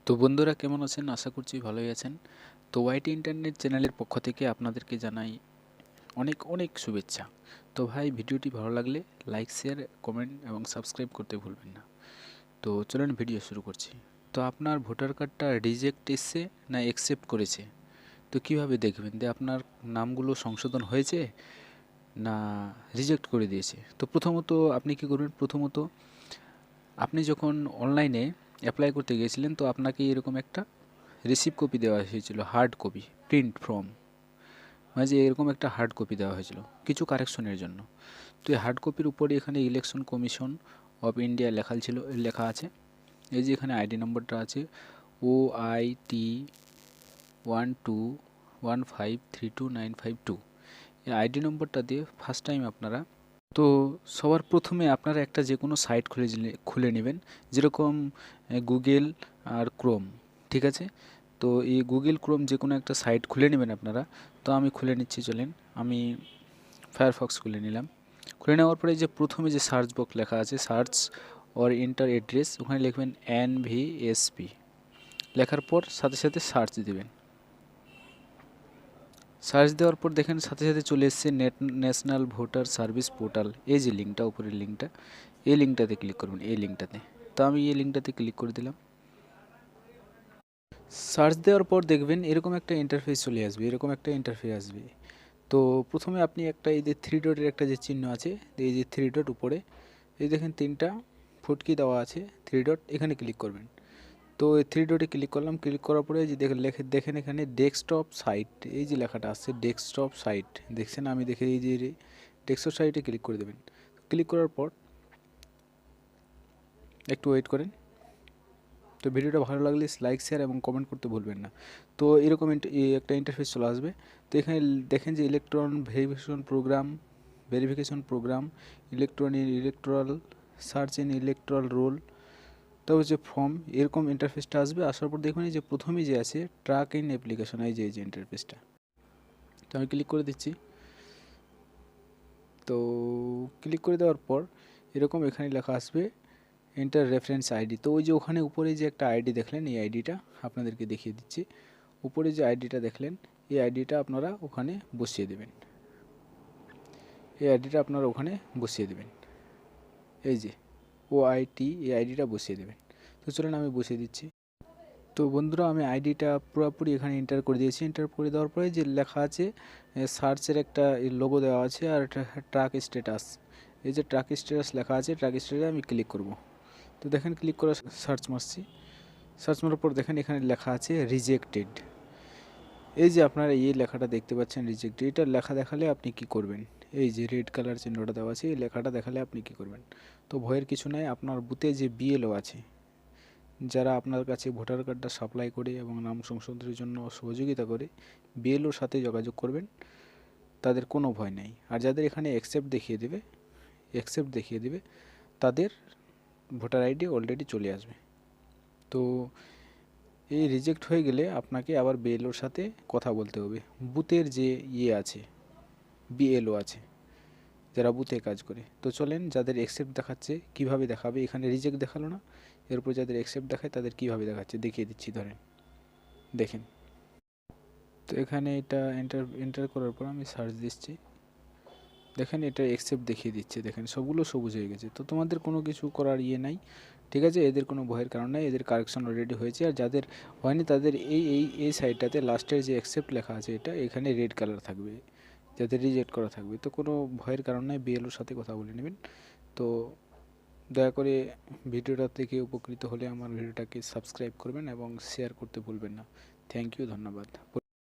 তো বন্ধুরা কেমন আছেন? আশা করছি ভালোই আছেন। তো ওয়াইটি ইন্টারনেট চ্যানেলের পক্ষ থেকে আপনাদেরকে জানাই অনেক অনেক শুভেচ্ছা। তো ভাই ভিডিওটি ভালো লাগলে লাইক, শেয়ার, কমেন্ট এবং সাবস্ক্রাইব করতে ভুলবেন না। তো চলুন ভিডিও শুরু করছি। তো আপনার ভোটার কার্ডটা রিজেক্ট এসছে না অ্যাকসেপ্ট করেছে? তো কিভাবে দেখবেন যে আপনার নামগুলো সংশোধন হয়েছে না রিজেক্ট করে দিয়েছে? তো প্রথমত আপনি কি করবেন? প্রথমত আপনি যখন অনলাইনে অ্যাপ্লাই করতে গিয়েছিলেন তো আপনাকে এরকম একটা রিসিভ কপি দেওয়া হয়েছিল, হার্ড কপি, প্রিন্ট ফর্ম, মানে যে এরকম একটা হার্ড কপি দেওয়া হয়েছিল কিছু কারেকশনের জন্য। তো এই হার্ড কপির উপরে এখানে ইলেকশন কমিশন অফ ইন্ডিয়া লেখা আছে। এই যে এখানে আইডি নম্বরটা আছে OIT 12153295 এই আইডি নম্বরটা দিয়ে ফার্স্ট টাইম আপনারা, তো সবার প্রথমে আপনারা একটা যে কোনো সাইট খুলে নেবেন, যেরকম গুগল আর ক্রোম, ঠিক আছে? তো এই গুগল ক্রোম যে কোনো একটা সাইট খুলে নেবেন আপনারা। তো আমি খুলে নিচ্ছি, চলেন আমি ফায়ারফক্স খুলে নিলাম। খুলে নেওয়ার পরে যে প্রথমে যে সার্চ বক্স লেখা আছে, সার্চ অর এন্টার অ্যাড্রেস, ওখানে লিখবেন NVSP, লেখার পর সাথে সাথে সার্চ দেবেন। সার্চ দেওয়ার পর দেখেন সাথে সাথে চলে এসছে ন্যাশনাল ভোটার সার্ভিস পোর্টাল, এই যে লিঙ্কটা, উপরের লিঙ্কটা, এই লিঙ্কটাতে ক্লিক করবেন, এই লিঙ্কটাতে। তো আমি এই লিঙ্কটাতে ক্লিক করে দিলাম। সার্চ দেওয়ার পর দেখবেন এরকম একটা ইন্টারফেস চলে আসবে, এরকম একটা ইন্টারফেস আসবে। তো প্রথমে আপনি একটা এই যে থ্রি ডটের একটা যে চিহ্ন আছে, এই যে থ্রি ডট উপরে, এই দেখেন তিনটা ফুটকি দেওয়া আছে, থ্রি ডট, এখানে ক্লিক করবেন। তো এই থ্রি ডটে ক্লিক করলাম, ক্লিক করার পরে যে দেখেন এখানে ডেস্কটপ সাইট, এই যে লেখাটা আসছে ডেস্কটপ সাইট, দেখছেন? আমি দেখে এই যে ডেস্কটপ সাইটে ক্লিক করে দেবেন। ক্লিক করার পর একটু ওয়েট করেন। তো ভিডিওটা ভালো লাগলে লাইক, শেয়ার এবং কমেন্ট করতে ভুলবেন না। তো এরকম একটা ইন্টারফেস চলে আসবে। তো এখানে দেখেন যে verification programme, electoral search in electoral roll, তো হচ্ছে ফর্ম, এরকম ইন্টারফেসটা আসবে। আসার পর দেখুন এই যে প্রথমেই যে আছে ট্র্যাক ইন অ্যাপ্লিকেশন, এই যে ইন্টারফেসটা, তো আমি ক্লিক করে দিচ্ছি। তো ক্লিক করে দেওয়ার পর এরকম এখানে লেখা আসবে এন্টার রেফারেন্স আইডি। তো ওই যে ওখানে উপরে যে একটা আইডি দেখলেন, এই আইডিটা আপনাদেরকে দেখিয়ে দিচ্ছি। উপরে যে আইডিটা দেখলেন, এই আইডিটা আপনারা ওখানে বসিয়ে দেবেন, এই আইডিটা আপনারা ওখানে বসিয়ে দেবেন, এই যে OIT, এই আইডিটা বসিয়ে দেবেন। তো চলুন আমি বসিয়ে দিচ্ছি। তো বন্ধুরা আমি আইডিটা পুরোপুরি এখানে এন্টার করে দিয়েছি। এন্টার করে দেওয়ার পরে যে লেখা আছে সার্চের একটা লোগো দেওয়া আছে, আর ট্র্যাক স্ট্যাটাস, এই যে ট্র্যাক স্ট্যাটাস লেখা আছে, ট্র্যাক স্ট্যাটাসে আমি ক্লিক করব। তো দেখেন ক্লিক করে সার্চ মারছি, সার্চ মারার পর দেখেন এখানে লেখা আছে রিজেক্টেড। এই যে আপনারা এই লেখাটা দেখতে পাচ্ছেন রিজেক্টেড, এটা লেখা দেখালে আপনি কি করবেন? এই যে রেড কালার চিহ্নটা দেওয়া আছে, এই লেখাটা দেখালে আপনি কি করবেন? তো ভয়ের কিছু নাই, আপনার বুথে যে BLO আছে, যারা আপনার কাছে ভোটার কার্ডটা সাপ্লাই করে এবং নাম সংশোধনের জন্য সহযোগিতা করে, BLOর সাথে যোগাযোগ করবেন, তাদের কোনো ভয় নেই। আর যাদের এখানে অ্যাকসেপ্ট দেখিয়ে দেবে তাদের ভোটার আইডি অলরেডি চলে আসবে। তো এই রিজেক্ট হয়ে গেলে আপনাকে আবার BLOর সাথে কথা বলতে হবে। বুথের যে আছে, BLO আছে, যারা বুথে কাজ করে। তো চলেন যাদের অ্যাকসেপ্ট দেখাচ্ছে কিভাবে দেখাবে, এখানে রিজেক্ট দেখালো না, এরপর যাদের অ্যাকসেপ্ট দেখায় তাদের কিভাবে দেখাচ্ছে দেখিয়ে দিচ্ছি, ধরেন দেখেন। তো এখানে এটা এন্টার করার পর আমি সার্চ দিচ্ছি, দেখেন এটা অ্যাকসেপ্ট দেখিয়ে দিচ্ছে, দেখেন সবগুলো সবুজ হয়ে গেছে। তো তোমাদের কোনো কিছু করার নাই, ঠিক আছে? এদের কোনো ভয়ের কারণ নাই, এদের কারেকশন অলরেডি হয়েছে। আর যাদের হয়নি তাদের এই সাইডটাতে লাস্টের যে অ্যাকসেপ্ট লেখা আছে, এটা এখানে রেড কালার থাকবে, যাদের রিজেক্ট করা থাকবে। তো কোনো ভয়ের কারণ নাই, BLOর সাথে কথা বলে নেবেন। তো দয়া করে ভিডিওটা থেকে উপকৃত হলে আমার ভিডিওটাকে সাবস্ক্রাইব করবেন এবং শেয়ার করতে ভুলবেন না। থ্যাংক ইউ, ধন্যবাদ।